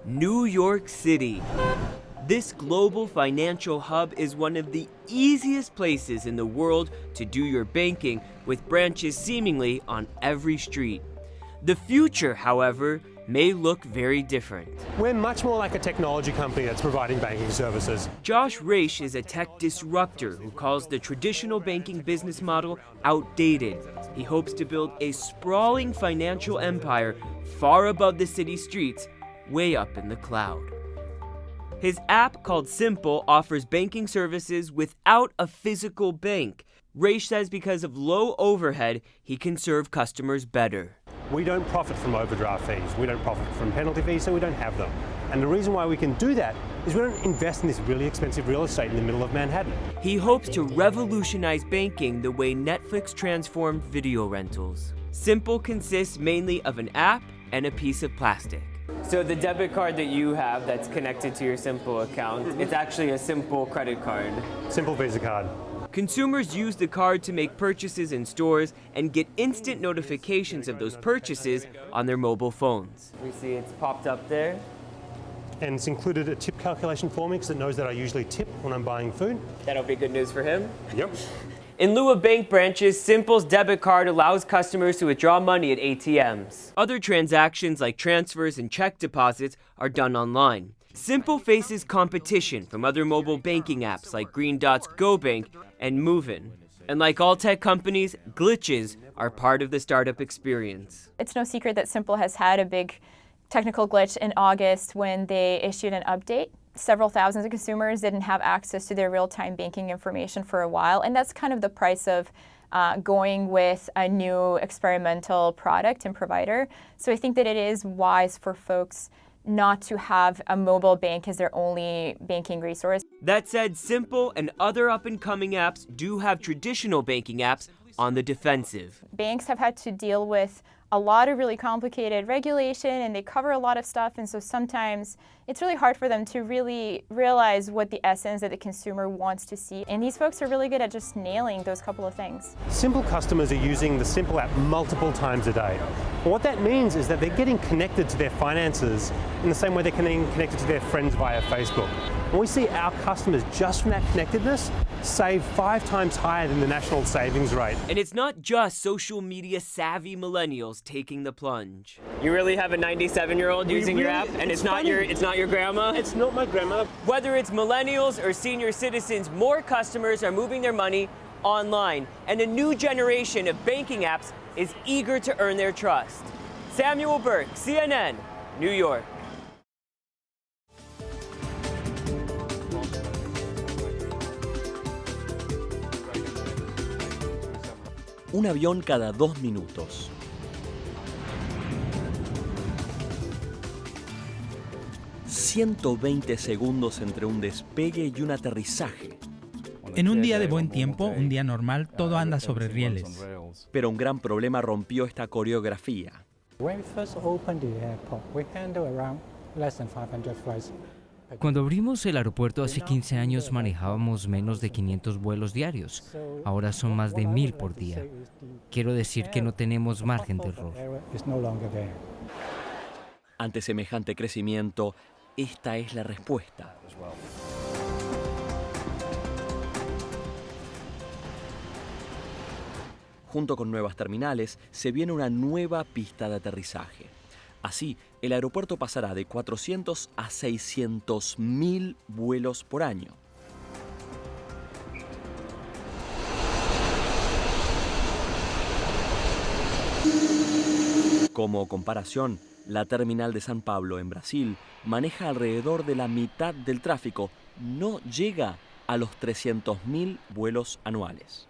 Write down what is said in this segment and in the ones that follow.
New York City. This global financial hub is one of the easiest places in the world to do your banking, with branches seemingly on every street. The future, however, may look very different. We're much more like a technology company that's providing banking services. Josh Raish is a tech disruptor who calls the traditional banking business model outdated. He hopes to build a sprawling financial empire far above the city streets, way up in the cloud. His app, called Simple, offers banking services without a physical bank. Raish says because of low overhead, he can serve customers better. We don't profit from overdraft fees. We don't profit from penalty fees, so we don't have them. And the reason why we can do that is we don't invest in this really expensive real estate in the middle of Manhattan. He hopes to revolutionize banking the way Netflix transformed video rentals. Simple consists mainly of an app and a piece of plastic. So the debit card that you have that's connected to your Simple account, it's actually a Simple credit card. Simple Visa card. Consumers use the card to make purchases in stores and get instant notifications of those purchases on their mobile phones. We see it's popped up there. And it's included a tip calculation for me because it knows that I usually tip when I'm buying food. That'll be good news for him. Yep. In lieu of bank branches, Simple's debit card allows customers to withdraw money at ATMs. Other transactions like transfers and check deposits are done online. Simple faces competition from other mobile banking apps like Green Dot's GoBank and Movein. And like all tech companies, glitches are part of the startup experience. It's no secret that Simple has had a big technical glitch in August when they issued an update. Several thousands of consumers didn't have access to their real-time banking information for a while, and that's kind of the price of going with a new experimental product and provider. So I think that it is wise for folks not to have a mobile bank as their only banking resource. That said, Simple and other up-and-coming apps do have traditional banking apps on the defensive. Banks have had to deal with a lot of really complicated regulation, and they cover a lot of stuff, and so sometimes it's really hard for them to really realize what the essence that the consumer wants to see. And these folks are really good at just nailing those couple of things. Simple customers are using the Simple app multiple times a day. And what that means is that they're getting connected to their finances in the same way they're getting connected to their friends via Facebook. And we see our customers, just from that connectedness, save 5 times higher than the national savings rate. And it's not just social media savvy millennials taking the plunge. You really have a 97-year-old using your app, and it's not your grandma? It's not my grandma. Whether it's millennials or senior citizens, more customers are moving their money online, and a new generation of banking apps is eager to earn their trust. Samuel Burke, CNN, New York. Un avión cada 2 minutos. ...120 segundos entre un despegue y un aterrizaje. En un día de buen tiempo, un día normal, todo anda sobre rieles. Pero un gran problema rompió esta coreografía. Cuando abrimos el aeropuerto hace 15 años manejábamos menos de 500 vuelos diarios. Ahora son más de 1000 por día. Quiero decir que no tenemos margen de error. Ante semejante crecimiento, esta es la respuesta. Junto con nuevas terminales, se viene una nueva pista de aterrizaje. Así, el aeropuerto pasará de 400 a 600.000 vuelos por año. Como comparación, la terminal de San Pablo en Brasil maneja alrededor de la mitad del tráfico, no llega a los 300.000 vuelos anuales.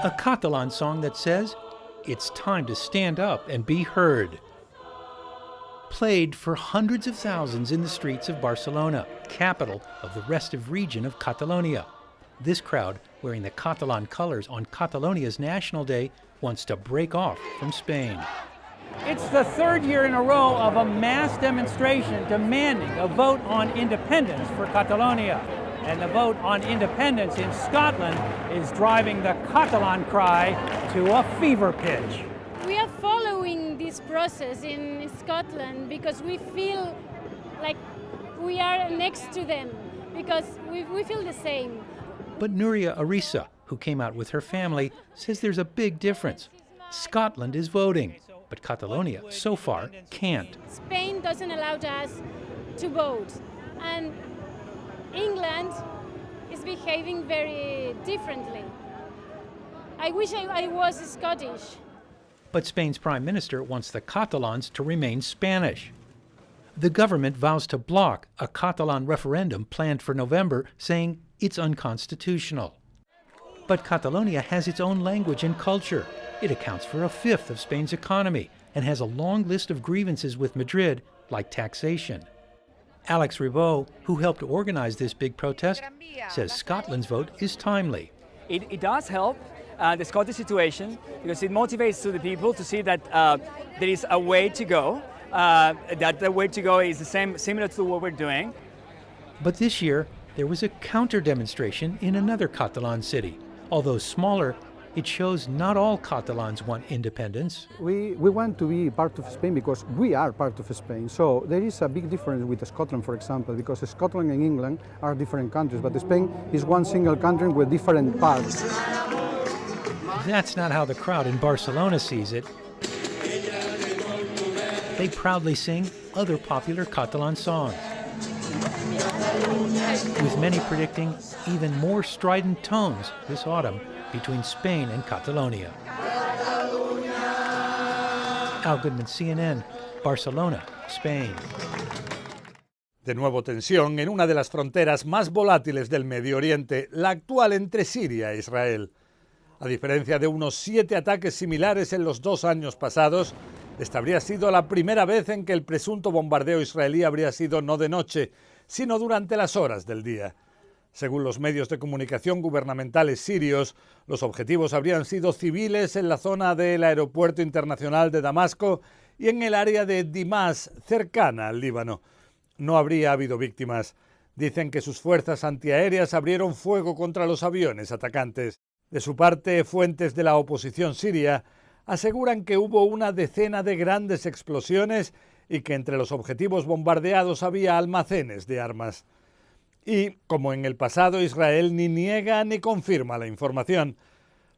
A Catalan song that says, "It's time to stand up and be heard." Played for hundreds of thousands in the streets of Barcelona, capital of the restive region of Catalonia. This crowd, wearing the Catalan colors on Catalonia's National Day, wants to break off from Spain. It's the third year in a row of a mass demonstration demanding a vote on independence for Catalonia. And the vote on independence in Scotland is driving the Catalan cry to a fever pitch. We are following this process in Scotland because we feel like we are next to them, because we feel the same. But Nuria Arisa, who came out with her family, says there's a big difference. Scotland is voting, but Catalonia, so far, can't. Spain doesn't allow us to vote, and England is behaving very differently. I wish I was Scottish. But Spain's prime minister wants the Catalans to remain Spanish. The government vows to block a Catalan referendum planned for November, saying it's unconstitutional. But Catalonia has its own language and culture. It accounts for a fifth of Spain's economy and has a long list of grievances with Madrid, like taxation. Alex Ribot, who helped organize this big protest, says Scotland's vote is timely. It does help the Scottish situation because it motivates to the people to see that there is a way to go, that the way to go is the same, similar to what we're doing. But this year, there was a counter-demonstration in another Catalan city. Although smaller, it shows not all Catalans want independence. We want to be part of Spain because we are part of Spain. So there is a big difference with Scotland, for example, because Scotland and England are different countries, but Spain is one single country with different parts. That's not how the crowd in Barcelona sees it. They proudly sing other popular Catalan songs, with many predicting even more strident tones this autumn between Spain and Catalonia. Al Goodman, CNN, Barcelona, Spain. De nuevo tensión en una de las fronteras más volátiles del Medio Oriente, la actual entre Siria e Israel. A diferencia de unos 7 ataques similares en los 2 años pasados, esta habría sido la primera vez en que el presunto bombardeo israelí habría sido no de noche, sino durante las horas del día. Según los medios de comunicación gubernamentales sirios, los objetivos habrían sido civiles en la zona del aeropuerto internacional de Damasco y en el área de Dimas, cercana al Líbano. No habría habido víctimas. Dicen que sus fuerzas antiaéreas abrieron fuego contra los aviones atacantes. De su parte, fuentes de la oposición siria aseguran que hubo una decena de grandes explosiones y que entre los objetivos bombardeados había almacenes de armas. Y, como en el pasado, Israel ni niega ni confirma la información.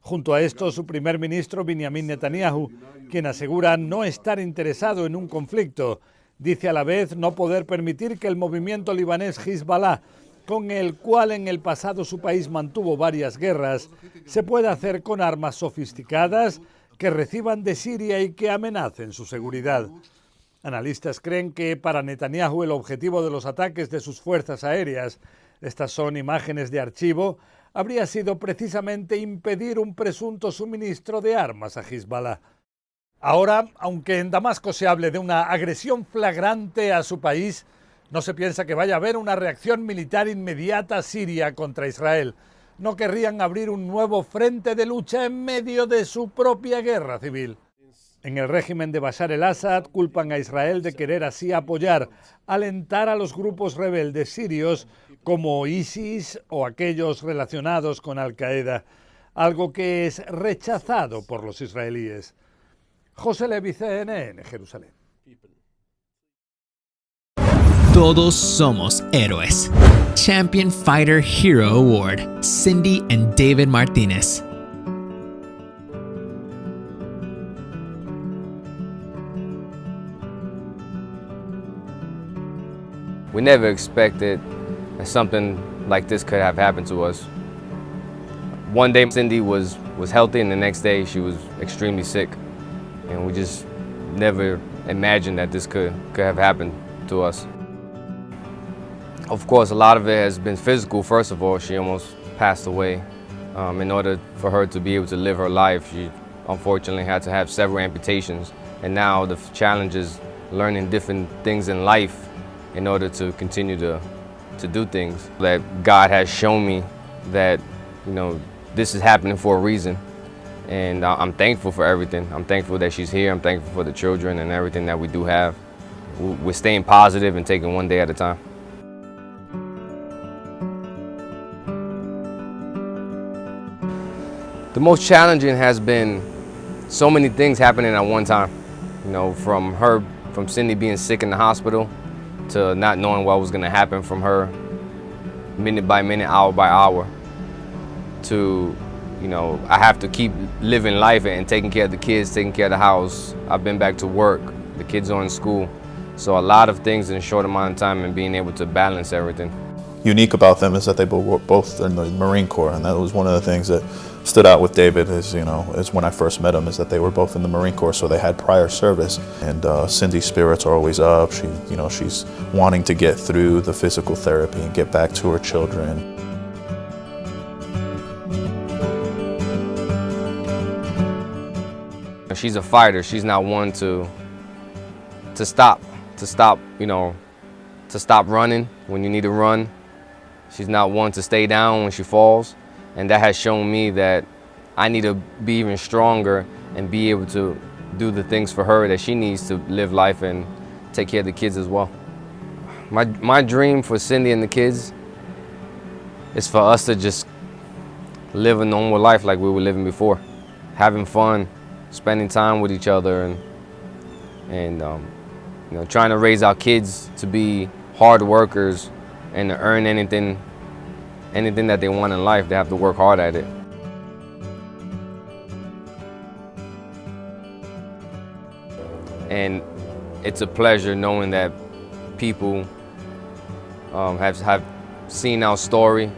Junto a esto, su primer ministro, Benjamin Netanyahu, quien asegura no estar interesado en un conflicto, dice a la vez no poder permitir que el movimiento libanés Hezbollah, con el cual en el pasado su país mantuvo varias guerras, se pueda hacer con armas sofisticadas que reciban de Siria y que amenacen su seguridad. Analistas creen que para Netanyahu el objetivo de los ataques de sus fuerzas aéreas, estas son imágenes de archivo, habría sido precisamente impedir un presunto suministro de armas a Hezbollah. Ahora, aunque en Damasco se hable de una agresión flagrante a su país, no se piensa que vaya a haber una reacción militar inmediata siria contra Israel. No querrían abrir un nuevo frente de lucha en medio de su propia guerra civil. En el régimen de Bashar el-Assad culpan a Israel de querer así apoyar, alentar a los grupos rebeldes sirios como ISIS o aquellos relacionados con Al-Qaeda, algo que es rechazado por los israelíes. José Levi, CNN, Jerusalén. Todos somos héroes. Champion Fighter Hero Award, Cindy and David Martinez. We never expected that something like this could have happened to us. One day Cindy was healthy and the next day she was extremely sick. And we just never imagined that this could have happened to us. Of course, a lot of it has been physical. First of all, she almost passed away. In order for her to be able to live her life, she unfortunately had to have several amputations. And now the challenge is learning different things in life in order to continue to do things. That God has shown me that, this is happening for a reason. And I'm thankful for everything. I'm thankful that she's here. I'm thankful for the children and everything that we do have. We're staying positive and taking one day at a time. The most challenging has been so many things happening at one time. You know, from Cindy being sick in the hospital to not knowing what was going to happen from her minute by minute, hour by hour, to, you know, I have to keep living life and taking care of the kids, taking care of the house. I've been back to work, the kids are in school. So a lot of things in a short amount of time and being able to balance everything. Unique about them is that they were both in the Marine Corps, and that was one of the things that stood out with David is when I first met him, is that they were both in the Marine Corps, so they had prior service. And Cindy's spirits are always up. She's wanting to get through the physical therapy and get back to her children. She's a fighter. She's not one to stop running when you need to run. She's not one to stay down when she falls. And that has shown me that I need to be even stronger and be able to do the things for her that she needs to live life and take care of the kids as well. My dream for Cindy and the kids is for us to just live a normal life like we were living before. Having fun, spending time with each other, and you know, trying to raise our kids to be hard workers and to earn anything that they want in life. They have to work hard at it. And it's a pleasure knowing that people have seen our story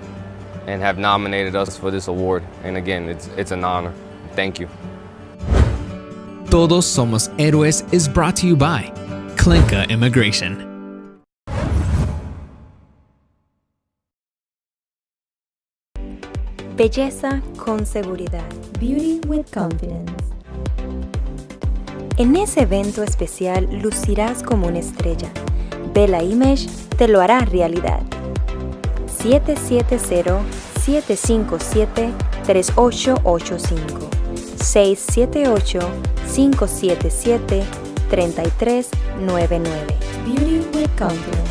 and have nominated us for this award. And again, it's an honor. Thank you. Todos Somos Héroes is brought to you by Clinca Immigration. Belleza con seguridad. Beauty with confidence. En ese evento especial lucirás como una estrella. Bella Image te lo hará realidad. 770-757-3885. 678-577-3399. Beauty with confidence.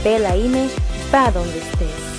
Bella Image va donde estés.